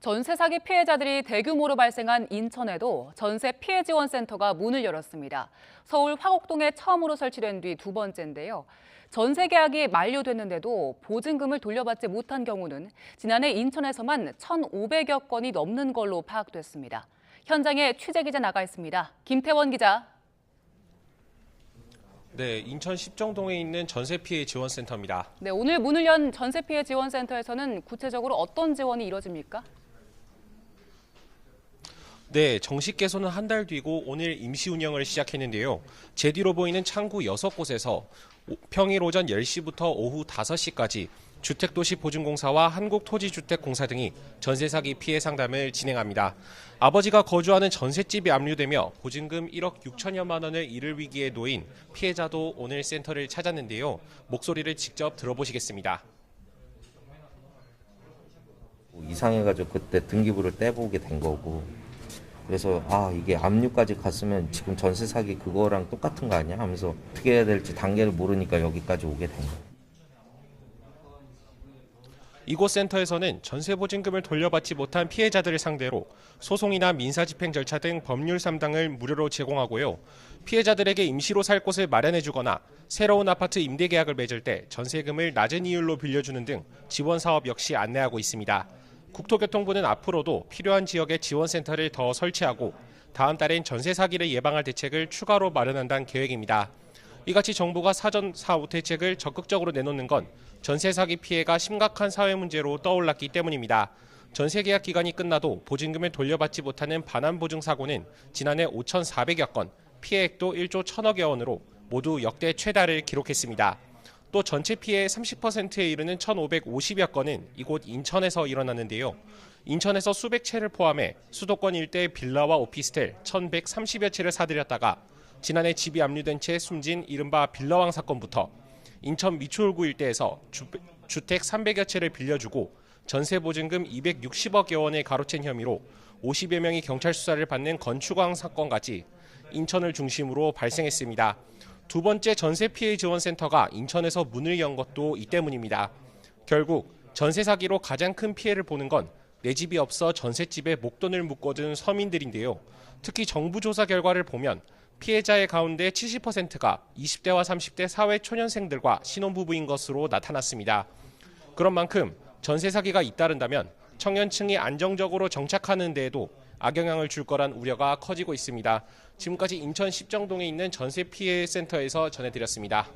전세 사기 피해자들이 대규모로 발생한 인천에도 전세 피해 지원 센터가 문을 열었습니다. 서울 화곡동에 처음으로 설치된 뒤 두 번째인데요. 전세 계약이 만료됐는데도 보증금을 돌려받지 못한 경우는 지난해 인천에서만 1,500여 건이 넘는 걸로 파악됐습니다. 현장에 취재 기자 나가 있습니다. 김태원 기자. 네, 인천 십정동에 있는 전세 피해 지원센터입니다. 네, 오늘 문을 연 전세 피해 지원센터에서는 구체적으로 어떤 지원이 이뤄집니까? 네, 정식 개소는 한 달 뒤고 오늘 임시 운영을 시작했는데요. 제 뒤로 보이는 창구 6곳에서 평일 오전 10시부터 오후 5시까지 주택도시보증공사와 한국토지주택공사 등이 전세 사기 피해 상담을 진행합니다. 아버지가 거주하는 전셋집이 압류되며 보증금 1억 6천여만 원을 잃을 위기에 놓인 피해자도 오늘 센터를 찾았는데요. 목소리를 직접 들어보시겠습니다. 이상해가지고 그때 등기부를 떼보게 된 거고, 그래서 이게 압류까지 갔으면 지금 전세 사기 그거랑 똑같은 거 아니야 하면서 어떻게 해야 될지 단계를 모르니까 여기까지 오게 된 거예요. 이곳 센터에서는 전세 보증금을 돌려받지 못한 피해자들을 상대로 소송이나 민사집행 절차 등 법률 상담을 무료로 제공하고요. 피해자들에게 임시로 살 곳을 마련해주거나 새로운 아파트 임대 계약을 맺을 때 전세금을 낮은 이율로 빌려주는 등 지원 사업 역시 안내하고 있습니다. 국토교통부는 앞으로도 필요한 지역에 지원센터를 더 설치하고 다음 달엔 전세 사기를 예방할 대책을 추가로 마련한다는 계획입니다. 이같이 정부가 사전 사후 대책을 적극적으로 내놓는 건 전세 사기 피해가 심각한 사회 문제로 떠올랐기 때문입니다. 전세 계약 기간이 끝나도 보증금을 돌려받지 못하는 반환 보증 사고는 지난해 5,400여 건, 피해액도 1조 1,000억여 원으로 모두 역대 최다를 기록했습니다. 또 전체 피해의 30%에 이르는 1,550여 건은 이곳 인천에서 일어났는데요. 인천에서 수백 채를 포함해 수도권 일대의 빌라와 오피스텔 1,130여 채를 사들였다가 지난해 집이 압류된 채 숨진 이른바 빌라왕 사건부터 인천 미추홀구 일대에서 주택 300여 채를 빌려주고 전세 보증금 260억여 원을 가로챈 혐의로 50여 명이 경찰 수사를 받는 건축왕 사건까지 인천을 중심으로 발생했습니다. 두 번째 전세 피해 지원센터가 인천에서 문을 연 것도 이 때문입니다. 결국 전세 사기로 가장 큰 피해를 보는 건 내 집이 없어 전셋집에 목돈을 묶어둔 서민들인데요. 특히 정부 조사 결과를 보면 피해자의 가운데 70%가 20대와 30대 사회 초년생들과 신혼부부인 것으로 나타났습니다. 그런 만큼 전세 사기가 잇따른다면 청년층이 안정적으로 정착하는 데에도 악영향을 줄 거란 우려가 커지고 있습니다. 지금까지 인천 십정동에 있는 전세 피해 센터에서 전해드렸습니다.